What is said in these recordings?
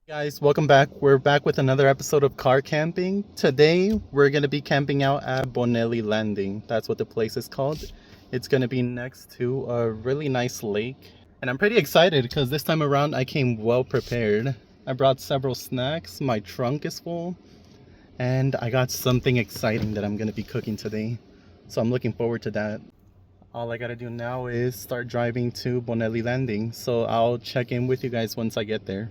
Guys, welcome back. We're back with another episode of car camping. Today, we're going to be camping out at Boneli Landing. That's what the place is called. It's going to be next to a really nice lake. And I'm pretty excited because this time around I came well prepared. I brought several snacks, my trunk is full, and I got something exciting that I'm going to be cooking today. So I'm looking forward to that. All I got to do now is start driving to Boneli Landing. So I'll check in with you guys once I get there.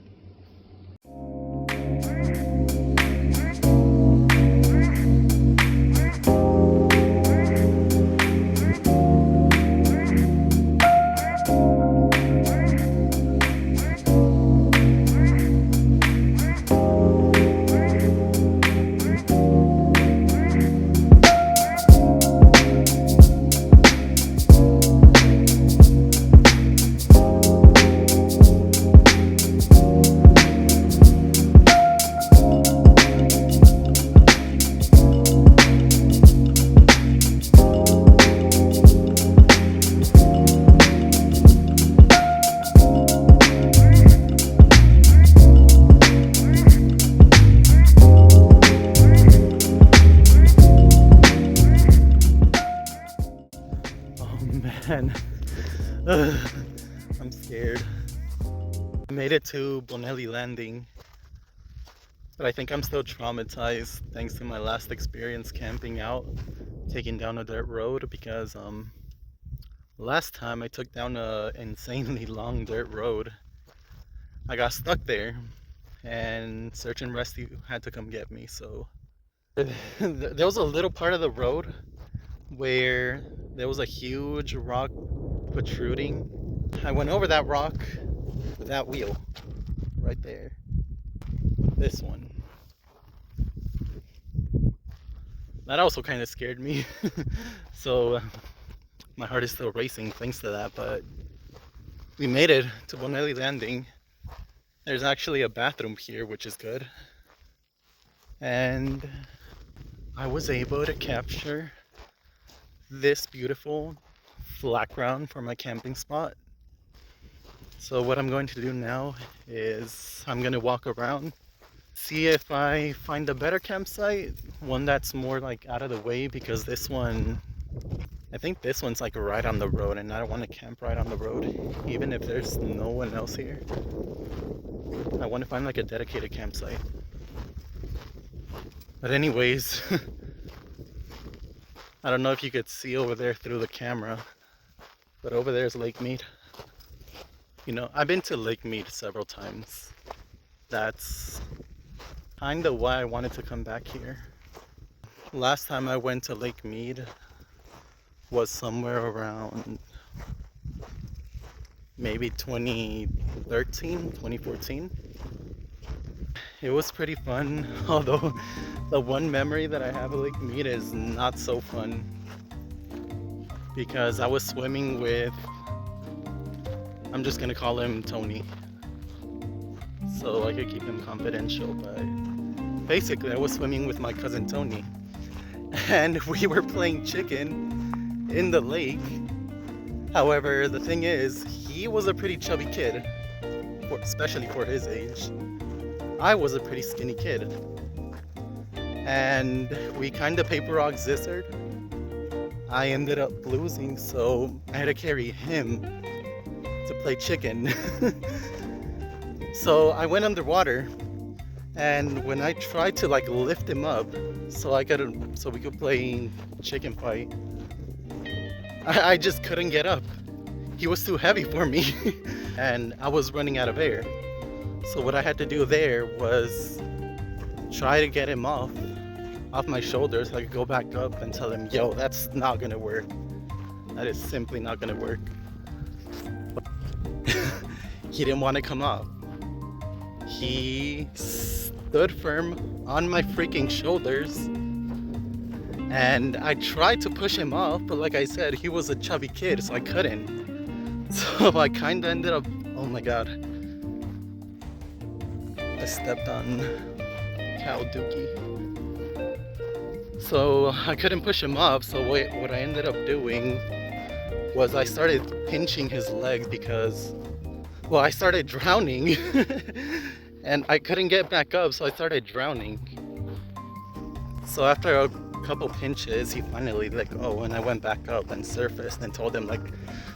Man, I'm scared. I made it to Bonelli Landing, but I think I'm still traumatized thanks to my last experience camping out, taking down a dirt road because last time I took down a insanely long dirt road. I got stuck there and search and rescue had to come get me. So there was a little part of the road where there was a huge rock protruding. I went over that rock with that wheel right there. This one. That also kind of scared me. So my heart is still racing thanks to that, but we made it to Bonelli Landing. There's actually a bathroom here, which is good. And I was able to capture this beautiful flat ground for my camping spot. So what I'm going to do now is I'm going to walk around, see if I find a better campsite, one that's more like out of the way, because this one, I think this one's like right on the road and I don't want to camp right on the road, even if there's no one else here. I want to find like a dedicated campsite. But anyways, I don't know if you could see over there through the camera, but over there is Lake Mead. You know, I've been to Lake Mead several times. That's kind of why I wanted to come back here. Last time I went to Lake Mead was somewhere around maybe 2013, 2014. It was pretty fun, although the one memory that I have of Lake Mead is not so fun because I was swimming with, I'm just gonna call him Tony so I could keep him confidential, but basically I was swimming with my cousin Tony and we were playing chicken in the lake. However, the thing is, he was a pretty chubby kid, especially for his age. I was a pretty skinny kid, and we kind of paper rock scissored. I ended up losing, so I had to carry him to play chicken. So I went underwater, and when I tried to like lift him up so we could play chicken fight, I just couldn't get up. He was too heavy for me and I was running out of air. So what I had to do there was try to get him off my shoulders so I could go back up and tell him, yo, that's not gonna work. That is simply not gonna work. He didn't want to come off. He stood firm on my freaking shoulders and I tried to push him off, but like I said, he was a chubby kid, so I couldn't. So I kind of ended up, oh my god, I stepped on cow dookie. So I couldn't push him up, so what I ended up doing was I started pinching his legs because, well, I started drowning and I couldn't get back up, so I started drowning. So after a couple pinches, he finally let go, and I went back up and surfaced and told him like,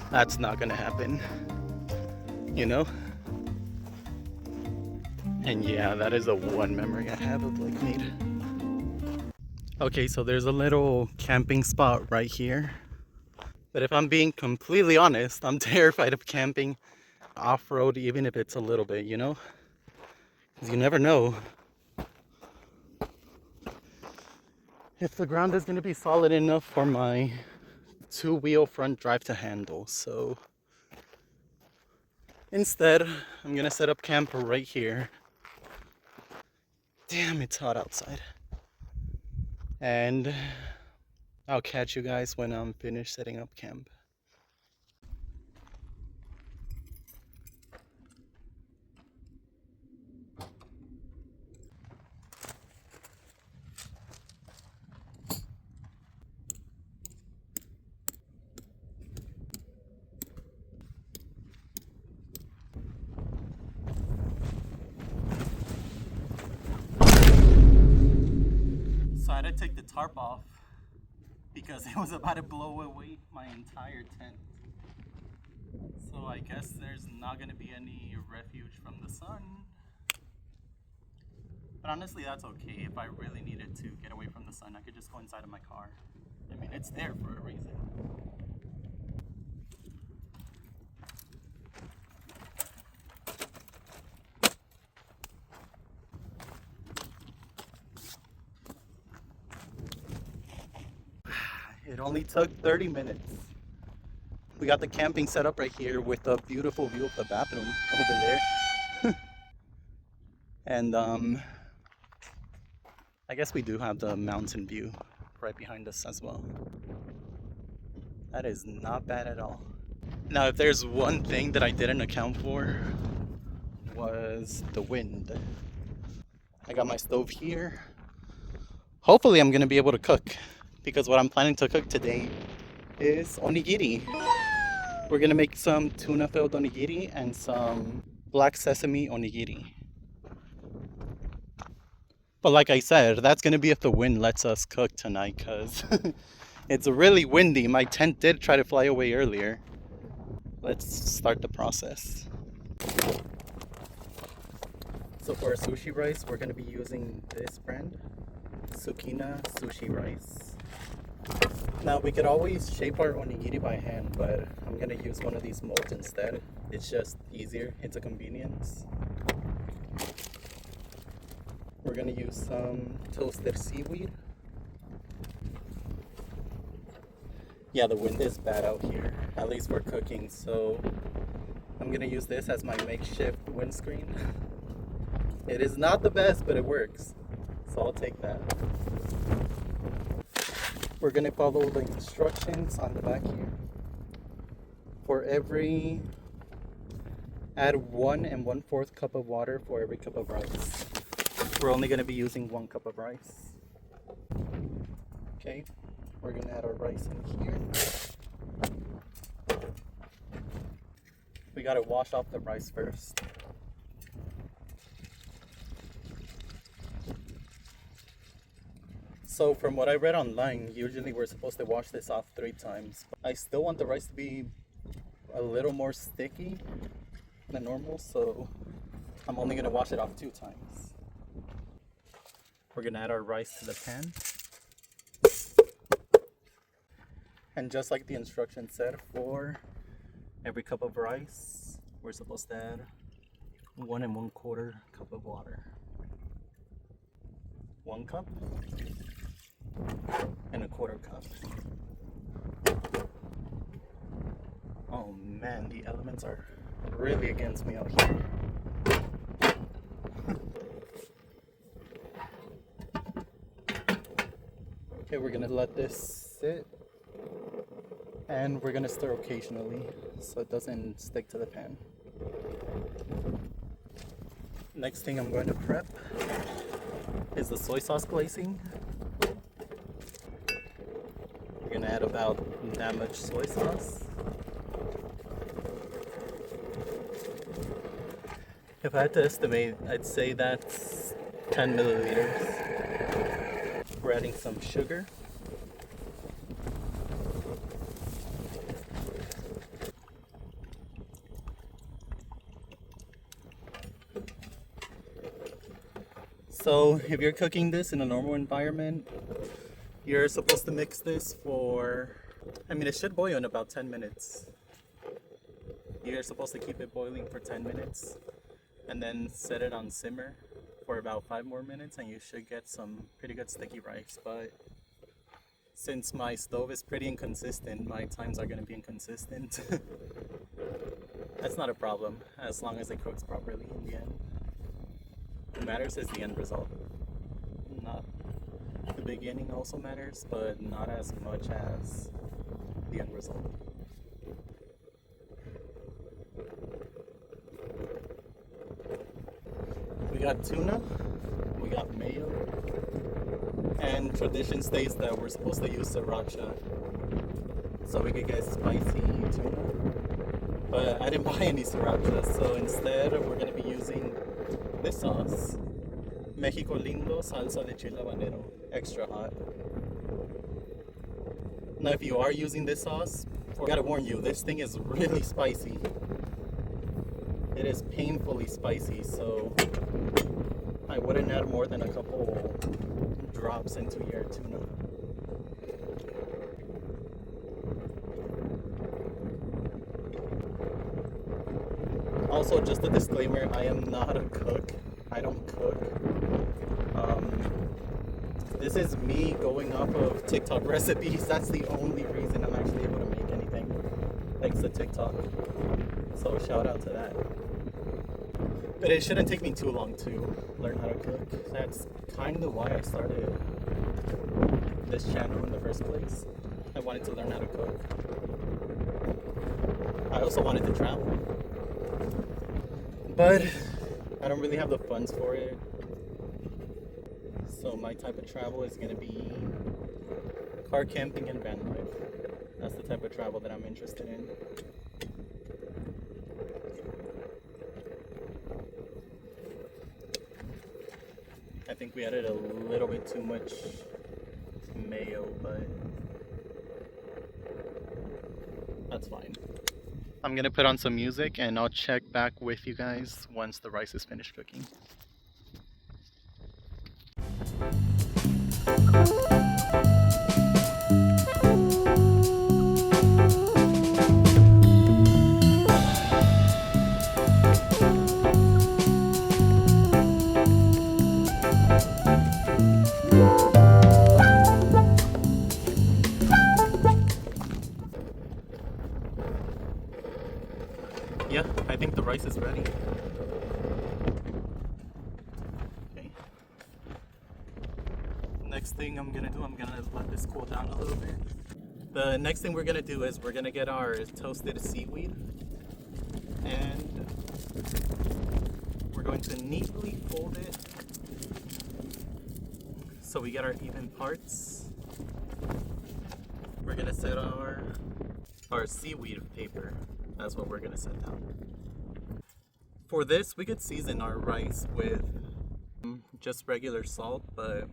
that's not gonna happen, you know? And yeah, that is the one memory I have of Lake Mead. Okay, so there's a little camping spot right here. But if I'm being completely honest, I'm terrified of camping off-road, even if it's a little bit, you know? Because you never know if the ground is going to be solid enough for my two-wheel front drive to handle. So instead, I'm going to set up camp right here. Damn, it's hot outside. And I'll catch you guys when I'm finished setting up camp. So I had to take the tarp off because it was about to blow away my entire tent. So I guess there's not going to be any refuge from the sun. But honestly, that's okay. If I really needed to get away from the sun, I could just go inside of my car. I mean, it's there for a reason. It only took 30 minutes. We got the camping set up right here with a beautiful view of the bathroom over there. And I guess we do have the mountain view right behind us as well. That is not bad at all. Now, if there's one thing that I didn't account for, was the wind. I got my stove here. Hopefully I'm gonna be able to cook, because what I'm planning to cook today is onigiri. We're gonna make some tuna filled onigiri and some black sesame onigiri. But like I said, that's gonna be if the wind lets us cook tonight, because it's really windy. My tent did try to fly away earlier. Let's start the process. So for our sushi rice, we're gonna be using this brand, Tsukina Sushi Rice. Now we could always shape our onigiri by hand, but I'm gonna use one of these molds instead. It's just easier, it's a convenience. We're gonna use some toasted seaweed. Yeah, the wind is bad out here, at least for cooking, so I'm gonna use this as my makeshift windscreen. It is not the best, but it works, so I'll take that. We're gonna follow the instructions on the back here. For add 1 1/4 cup of water for every cup of rice. We're only gonna be using 1 cup of rice. Okay, we're gonna add our rice in here. We gotta wash off the rice first. So from what I read online, usually we're supposed to wash this off 3 times. I still want the rice to be a little more sticky than normal, so I'm only gonna wash it off 2 times. We're gonna add our rice to the pan. And just like the instructions said, for every cup of rice, we're supposed to add 1 1/4 cup of water. 1 cup and 1/4 cup. Oh man, the elements are really against me out here. Okay, we're gonna let this sit, and we're gonna stir occasionally so it doesn't stick to the pan. Next thing I'm going to prep is the soy sauce glazing. We're gonna add about that much soy sauce. If I had to estimate, I'd say that's 10 milliliters. We're adding some sugar. So if you're cooking this in a normal environment, you're supposed to mix this for, it should boil in about 10 minutes. You're supposed to keep it boiling for 10 minutes and then set it on simmer for about 5 more minutes and you should get some pretty good sticky rice. But since my stove is pretty inconsistent, my times are going to be inconsistent. That's not a problem as long as it cooks properly in the end. What matters is the end result. Not the beginning also matters, but not as much as the end result. We got tuna, we got mayo, and tradition states that we're supposed to use sriracha so we could get spicy tuna. But I didn't buy any sriracha, so instead we're going to be using this sauce, Mexico Lindo salsa de chile habanero, extra hot. Now if you are using this sauce, I gotta warn you, this thing is really spicy. It is painfully spicy, so I wouldn't add more than a couple drops into your tuna. Also, just a disclaimer, I am not a cook. I don't cook. This is me going off of TikTok recipes. That's the only reason I'm actually able to make anything, thanks to TikTok. So shout out to that. But it shouldn't take me too long to learn how to cook. That's kind of why I started this channel in the first place. I wanted to learn how to cook. I also wanted to travel. But I don't really have the funds for it. So my type of travel is going to be car camping and van life. That's the type of travel that I'm interested in. I think we added a little bit too much mayo, but that's fine. I'm gonna put on some music and I'll check back with you guys once the rice is finished cooking. Yeah, I think the rice is ready. Okay. Next thing I'm gonna do, I'm gonna let this cool down a little bit. The next thing we're gonna do is we're gonna get our toasted seaweed and we're going to neatly fold it so we get our even parts. We're gonna set our seaweed paper. That's what we're gonna set down. For this, we could season our rice with just regular salt, but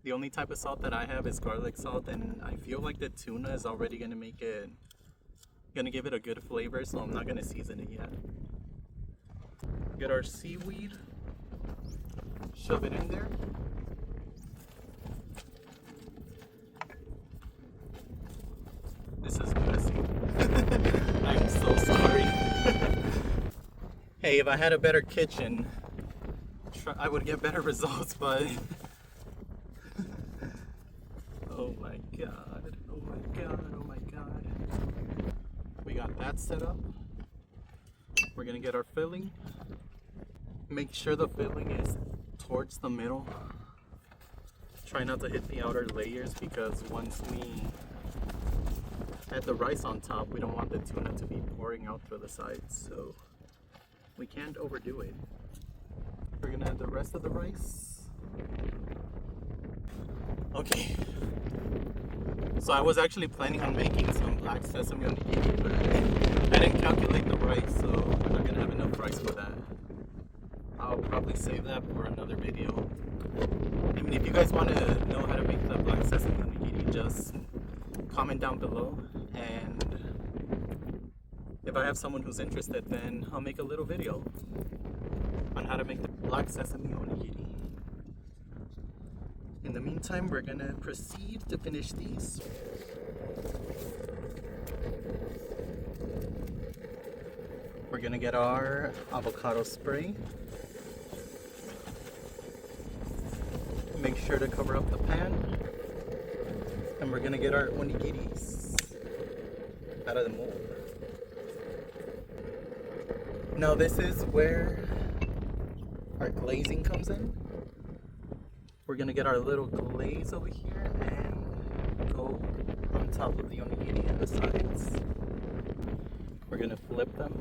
the only type of salt that I have is garlic salt, and I feel like the tuna is already gonna give it a good flavor, so I'm not gonna season it yet. Get our seaweed, shove it in there. This is messy. I'm so sorry. Hey, if I had a better kitchen, I would get better results, but oh my god, oh my god, oh my god. We got that set up. We're gonna get our filling. Make sure the filling is towards the middle. Try not to hit the outer layers because once we add the rice on top, we don't want the tuna to be pouring out through the sides, so we can't overdo it. We're gonna add the rest of the rice. Okay. So I was actually planning on making some black sesame onigiri, but I didn't calculate the rice, so we're not gonna have enough rice for that. probably save that for another video. I mean, if you guys want to know how to make the black sesame onigiri, just comment down below, and if I have someone who's interested, then I'll make a little video on how to make the black sesame onigiri. In the meantime, we're gonna proceed to finish these. We're gonna get our avocado spray. Make sure to cover up the pan. And we're gonna get our onigiris out of the mold. Now this is where our glazing comes in. We're gonna get our little glaze over here and go on top of the onigiri and the sides. We're gonna flip them.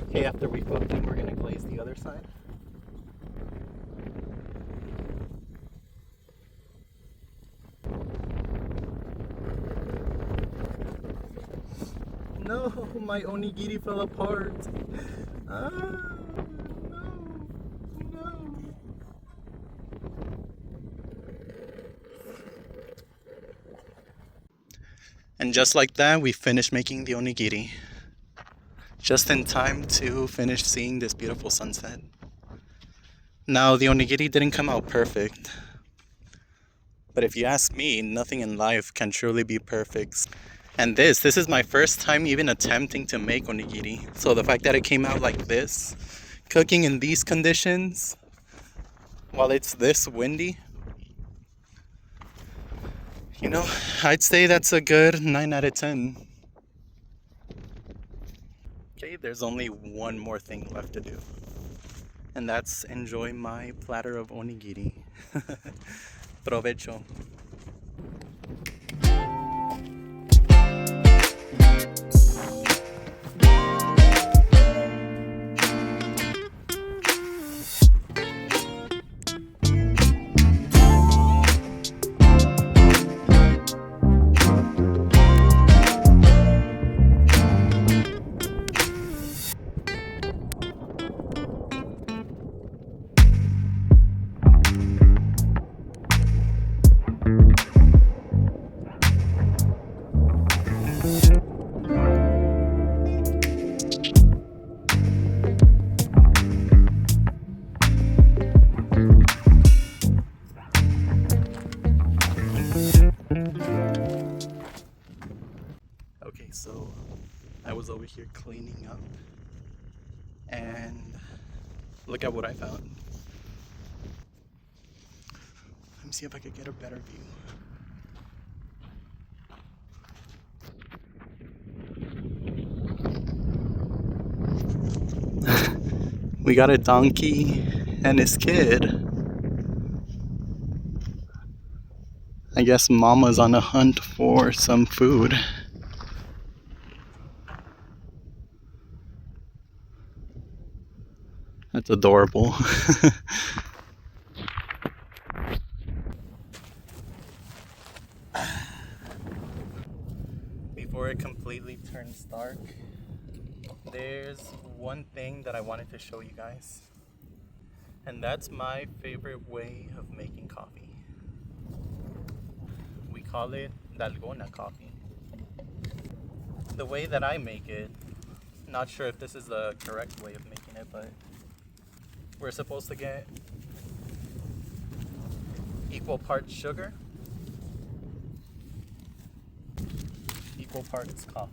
Okay, after we flip them, we're gonna glaze the other side. No, my onigiri fell apart. Ah, no. And just like that, we finished making the onigiri. Just in time to finish seeing this beautiful sunset. Now, the onigiri didn't come out perfect. But if you ask me, nothing in life can truly be perfect. And this is my first time even attempting to make onigiri. So the fact that it came out like this, cooking in these conditions, while it's this windy, you know, I'd say that's a good 9 out of 10. Okay, there's only one more thing left to do. And that's enjoy my platter of onigiri. Provecho. Okay, so I was over here cleaning up and look at what I found. Let me see if I could get a better view. We got a donkey and his kid. I guess Mama's on a hunt for some food. That's adorable. Before it completely turns dark, there's one thing that I wanted to show you guys. And that's my favorite way of making coffee. We call it dalgona coffee. The way that I make it, not sure if this is the correct way of making it, but we're supposed to get equal parts sugar, equal parts coffee.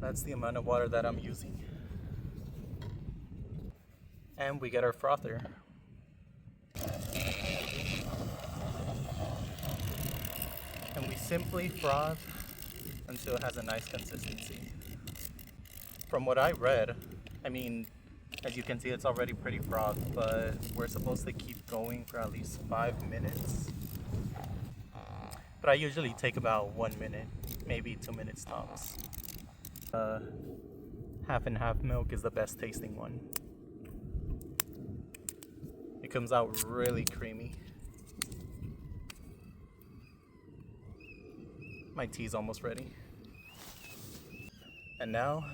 That's the amount of water that I'm using. And we get our frother. And we simply froth until it has a nice consistency. From what I read, I mean, as you can see, it's already pretty frothed, but we're supposed to keep going for at least 5 minutes. But I usually take about 1 minute, maybe 2 minutes tops. Half and half milk is the best tasting one. It comes out really creamy. My tea's almost ready. And now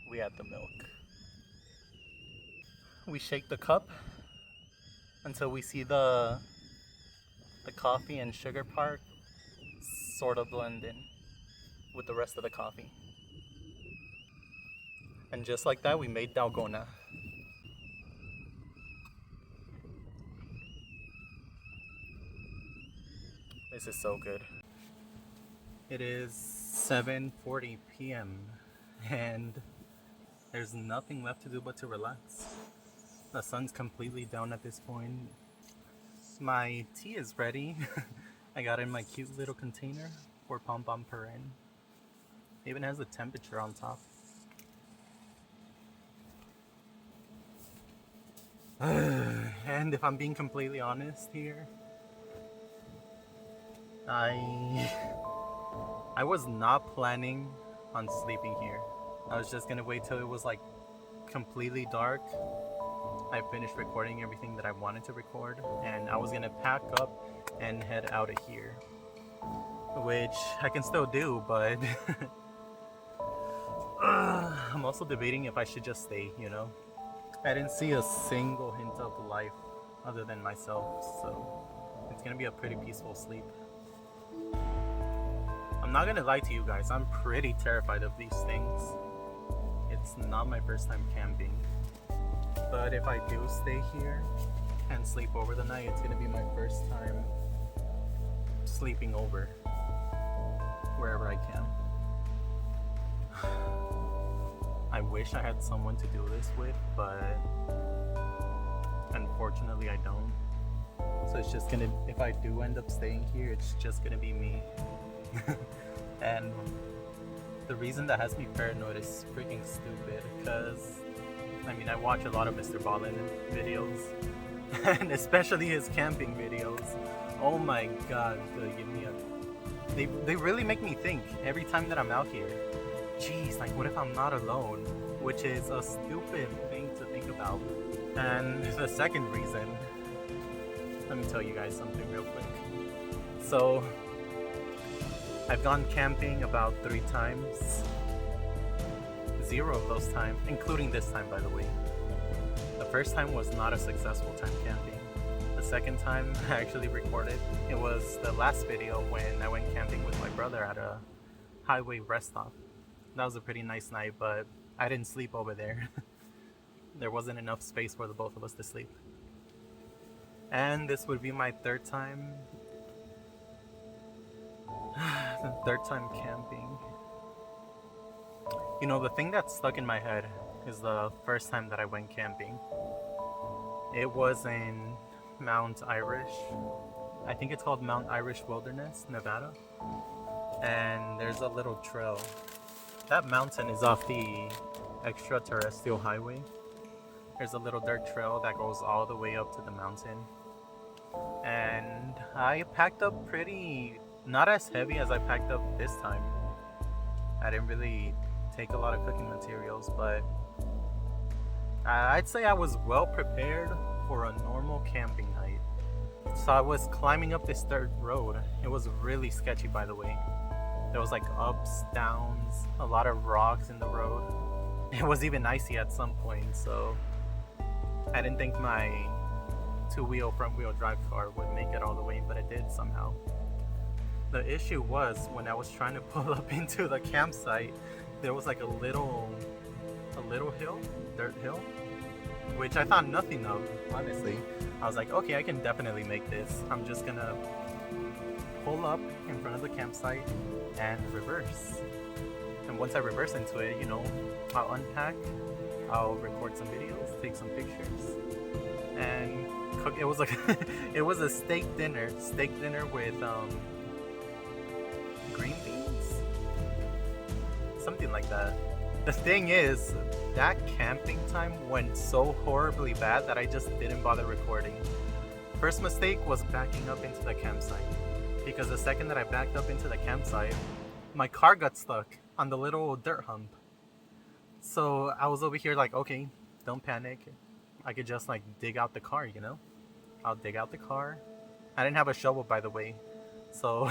we add the milk. We shake the cup until we see the coffee and sugar part sort of blend in with the rest of the coffee. And just like that, we made dalgona. This is so good. It is 7:40 p.m. and there's nothing left to do but to relax. The sun's completely down at this point. My tea is ready. I got it in my cute little container for pom pom purin. It even has the temperature on top. And if I'm being completely honest here, I was not planning on sleeping here. I was just gonna wait till it was like completely dark. I finished recording everything that I wanted to record, and I was gonna pack up and head out of here, which I can still do, but I'm also debating if I should just stay, you know? I didn't see a single hint of life other than myself, so it's gonna be a pretty peaceful sleep. I'm not gonna lie to you guys, I'm pretty terrified of these things. It's not my first time camping, but if I do stay here and sleep over the night, it's gonna be my first time sleeping over wherever I can. I wish I had someone to do this with, but unfortunately I don't. So it's just gonna, if I do end up staying here, it's just gonna be me. And the reason that has me paranoid is freaking stupid, because I mean, I watch a lot of Mr. Ballin videos, and especially his camping videos. Oh my god, they really make me think every time that I'm out here. Jeez, like what if I'm not alone? Which is a stupid thing to think about. And the second reason, let me tell you guys something real quick. So, I've gone camping about 3 times. 0 of those times, including this time by the way. The first time was not a successful time camping. The second time I actually recorded. It was the last video when I went camping with my brother at a highway rest stop. That was a pretty nice night, but I didn't sleep over there. There wasn't enough space for the both of us to sleep. And this would be my 3rd time. The 3rd time camping. You know, the thing that's stuck in my head is the first time that I went camping. It was in Mount Irish. I think it's called Mount Irish Wilderness, Nevada. And there's a little trail. That mountain is off the extraterrestrial highway. There's a little dirt trail that goes all the way up to the mountain. And I packed up pretty, not as heavy as I packed up this time. I didn't really take a lot of cooking materials, but I'd say I was well prepared for a normal camping night. So I was climbing up this dirt road. It was really sketchy, by the way. There was like ups, downs, a lot of rocks in the road. It was even icy at some point, so I didn't think my 2-wheel front wheel drive car would make it all the way, but it did somehow. The issue was when I was trying to pull up into the campsite, there was like a little hill, dirt hill, which I thought nothing of, honestly. I was like, okay, I can definitely make this. I'm just gonna pull up in front of the campsite and reverse. And once I reverse into it, you know, I'll unpack, I'll record some videos, take some pictures, and cook. It was like it was a steak dinner with green beans, something like that. The thing is, that camping time went so horribly bad that I just didn't bother recording. First mistake was backing up into the campsite, because the second that I backed up into the campsite, my car got stuck on the little dirt hump. So I was over here like, okay, don't panic. I could just like dig out the car, you know? I'll dig out the car. I didn't have a shovel, by the way. So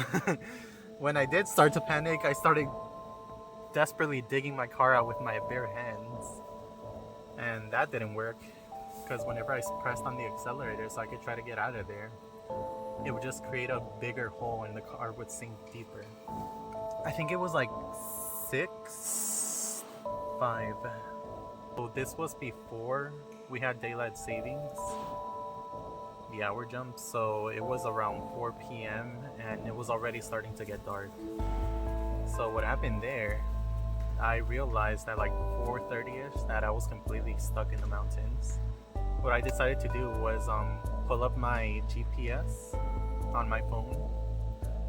when I did start to panic, I started desperately digging my car out with my bare hands. And that didn't work, because whenever I pressed on the accelerator so I could try to get out of there, it would just create a bigger hole and the car would sink deeper. I think it was like 6-5. So this was before we had daylight savings, the hour jump, so it was around 4 p.m. and it was already starting to get dark. So what happened there, I realized at like 4:30ish that I was completely stuck in the mountains. What I decided to do was pull up my GPS on my phone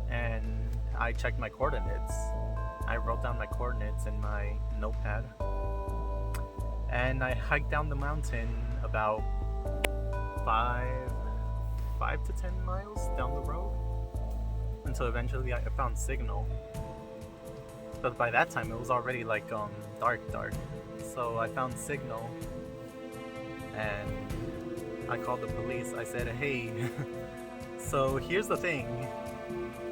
and I checked my coordinates. I wrote down my coordinates in my notepad and I hiked down the mountain about 5 to 10 miles down the road until eventually I found signal. But by that time it was already like dark. So I found signal and I called the police. I said, hey, so here's the thing.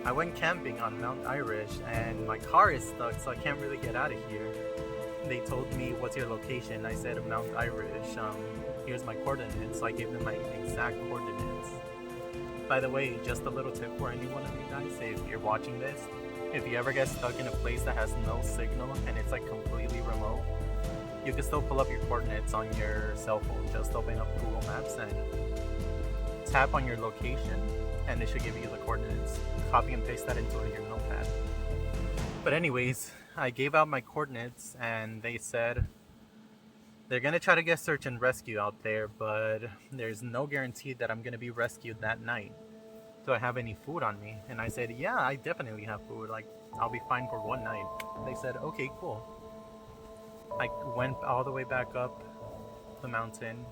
I went camping on Mount Irish and my car is stuck, so I can't really get out of here. They told me, what's your location? I said, Mount Irish. Here's my coordinates. So I gave them my exact coordinates. By the way, just a little tip for any one of you guys, if you're watching this, if you ever get stuck in a place that has no signal and it's like completely remote, you can still pull up your coordinates on your cell phone. Just open up Google Maps and tap on your location and it should give you the coordinates. Copy and paste that into your notepad. But anyways, I gave out my coordinates and they said they're gonna try to get search and rescue out there, but there's no guarantee that I'm gonna be rescued that night. Do I have any food on me? And I said, yeah, I definitely have food. Like, I'll be fine for one night. They said, okay, cool. I went all the way back up the mountain.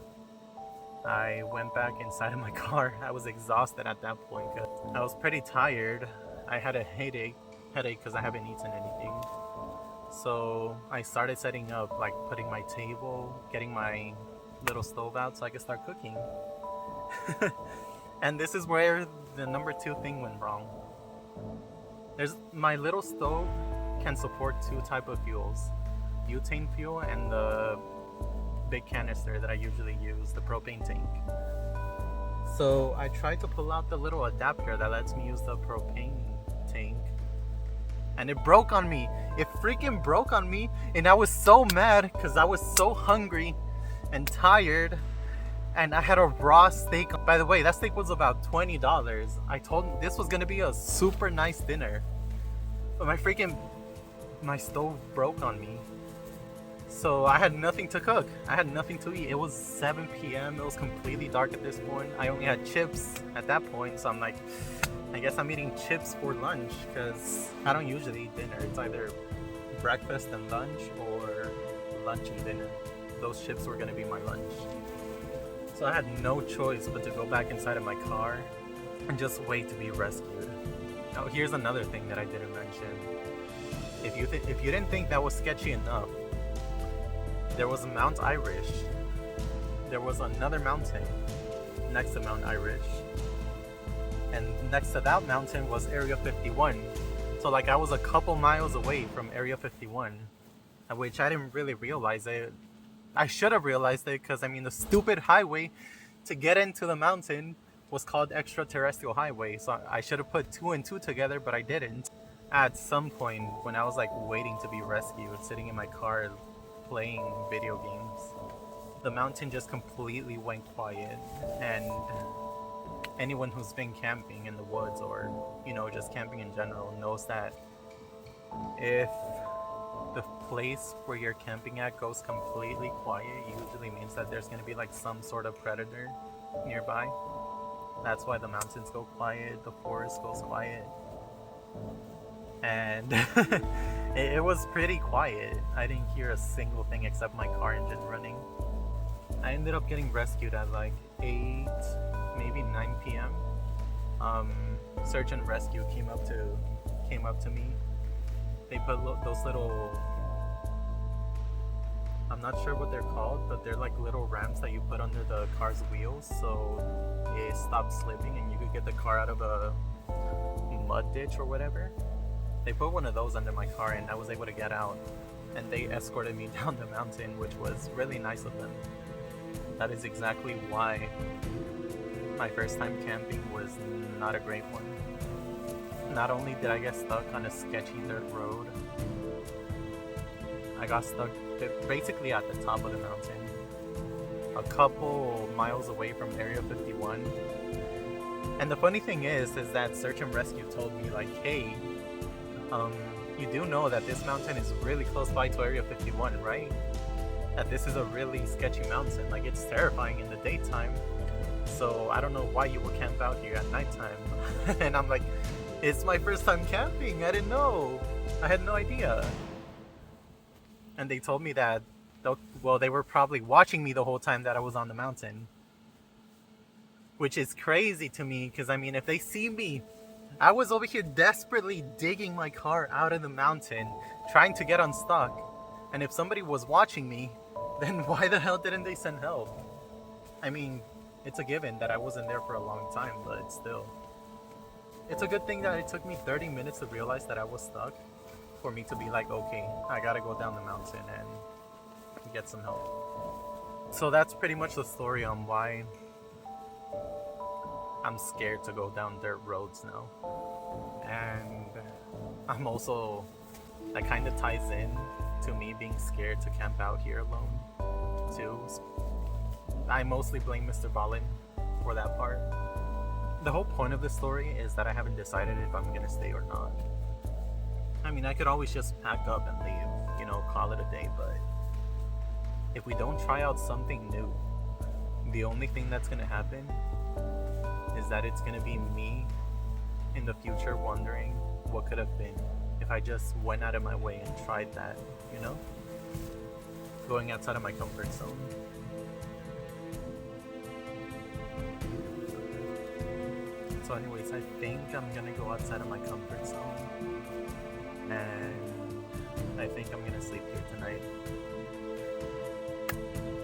I went back inside of my car. I was exhausted at that point because I was pretty tired. I had a headache because I haven't eaten anything. So I started setting up, like putting my table, getting my little stove out so I could start cooking. And this is where the number 2 thing went wrong. My little stove can support 2 type of fuels, butane fuel and the big canister that I usually use, the propane tank. So I tried to pull out the little adapter that lets me use the propane tank and it broke on me. It freaking broke on me and I was so mad because I was so hungry and tired and I had a raw steak. By the way, that steak was about $20. I told him this was gonna be a super nice dinner, but my stove broke on me. So I had nothing to cook. I had nothing to eat. It was 7 p.m. It was completely dark at this point. I only had chips at that point. So I'm like, I guess I'm eating chips for lunch because I don't usually eat dinner. It's either breakfast and lunch or lunch and dinner. Those chips were going to be my lunch. So I had no choice but to go back inside of my car and just wait to be rescued. Now here's another thing that I didn't mention. If you didn't think that was sketchy enough, there was Mount Irish. There was another mountain next to Mount Irish. And next to that mountain was Area 51. So like I was a couple miles away from Area 51, which I didn't really realize it. I should have realized it because I mean the stupid highway to get into the mountain was called Extraterrestrial Highway. So I should have put 2 and 2 together, but I didn't. At some point when I was like waiting to be rescued, sitting in my car playing video games, the mountain just completely went quiet. And anyone who's been camping in the woods or just camping in general knows that if the place where you're camping at goes completely quiet, it usually means that there's going to be like some sort of predator nearby. That's why the mountains go quiet, the forest goes quiet. And it was pretty quiet. I didn't hear a single thing except my car engine running. I ended up getting rescued at like 8, maybe 9 p.m. Search and rescue came up to me. They put those little I'm not sure what they're called, but they're like little ramps that you put under the car's wheels so it stops slipping and you could get the car out of a mud ditch or whatever. They put one of those under my car and I was able to get out. And they escorted me down the mountain, which was really nice of them. That is exactly why my first time camping was not a great one. Not only did I get stuck on a sketchy dirt road, I got stuck basically at the top of the mountain, a couple miles away from Area 51. And the funny thing is that search and rescue told me like, hey, you do know that this mountain is really close by to Area 51, right? That this is a really sketchy mountain, like it's terrifying in the daytime. So I don't know why you would camp out here at nighttime. And I'm like, it's my first time camping, I didn't know. I had no idea. And they told me that, well, they were probably watching me the whole time that I was on the mountain. Which is crazy to me, because I mean, if they see me, I was over here desperately digging my car out of the mountain, trying to get unstuck. And if somebody was watching me, then why the hell didn't they send help? I mean, it's a given that I wasn't there for a long time, but still. It's a good thing that it took me 30 minutes to realize that I was stuck, for me to be like, okay, I gotta go down the mountain and get some help. So that's pretty much the story on why I'm scared to go down dirt roads now. And I'm also, that kind of ties in to me being scared to camp out here alone too. I mostly blame Mr. Ballin for that part. The whole point of this story is that I haven't decided if I'm gonna stay or not. I mean, I could always just pack up and leave, you know, call it a day, but if we don't try out something new, the only thing that's gonna happen is that it's gonna be me in the future wondering what could have been if I just went out of my way and tried that, you know? Going outside of my comfort zone. So anyways, I think I'm gonna go outside of my comfort zone. And I think I'm gonna sleep here tonight.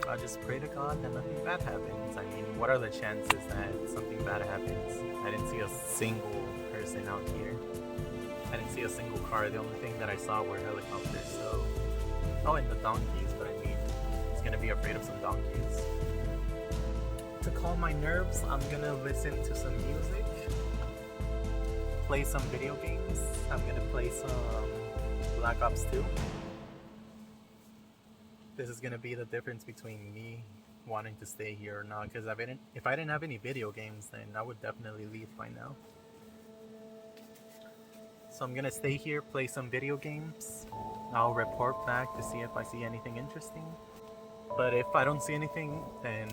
I just pray to God that nothing bad happens. I mean, what are the chances that something bad happens? I didn't see a single person out here. I didn't see a single car. The only thing that I saw were helicopters, so... Oh, and the donkeys, but I mean, I was gonna be afraid of some donkeys. To calm my nerves, I'm gonna listen to some music, play some video games. I'm gonna play some Black Ops 2. This is gonna be the difference between me wanting to stay here or not, because if I didn't have any video games, then I would definitely leave by now. So I'm gonna stay here, play some video games. I'll report back to see if I see anything interesting. But if I don't see anything, then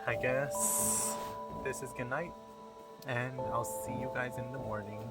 I guess this is good night, and I'll see you guys in the morning.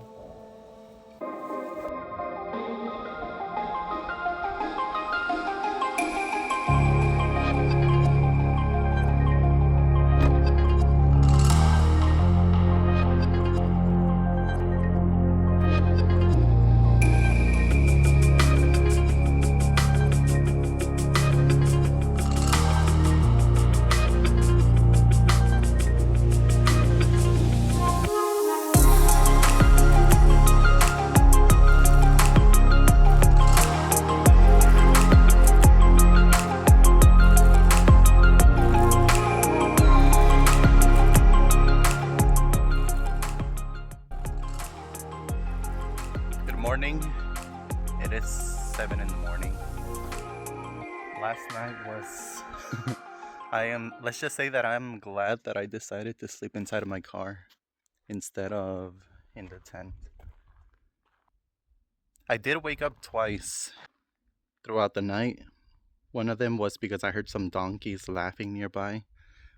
Morning. It is 7 in the morning. Last night was let's just say that I'm glad that I decided to sleep inside of my car instead of in the tent. I did wake up twice throughout the night. One of them was because I heard some donkeys laughing nearby,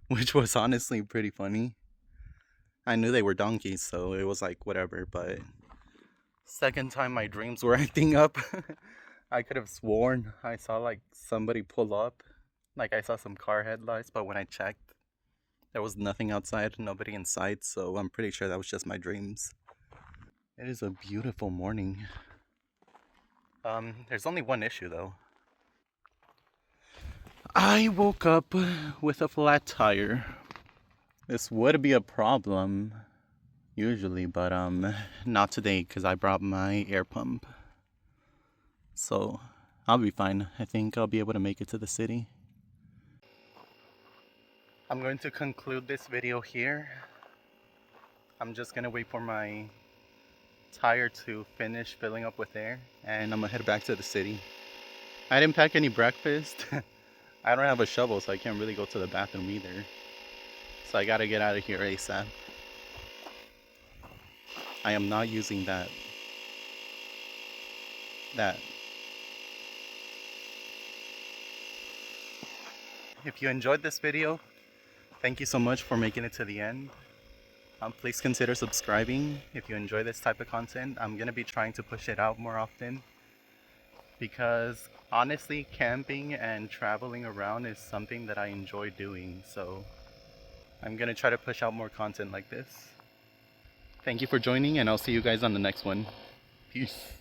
which was honestly pretty funny. I knew they were donkeys, so it was like whatever, but second time my dreams were acting up. I could have sworn I saw like somebody pull up. Like I saw some car headlights, but when I checked, there was nothing outside, nobody in sight, so I'm pretty sure that was just my dreams. It is a beautiful morning. There's only one issue though. I woke up with a flat tire. This would be a problem usually, but not today because I brought my air pump. So I'll be fine. I think I'll be able to make it to the city. I'm going to conclude this video here. I'm just gonna wait for my tire to finish filling up with air and I'm gonna head back to the city. I didn't pack any breakfast. I don't have a shovel, so I can't really go to the bathroom either. So I gotta get out of here ASAP. I am not using that. If you enjoyed this video, thank you so much for making it to the end. Please consider subscribing if you enjoy this type of content. I'm gonna be trying to push it out more often because honestly, camping and traveling around is something that I enjoy doing. So I'm gonna try to push out more content like this. Thank you for joining, and I'll see you guys on the next one. Peace.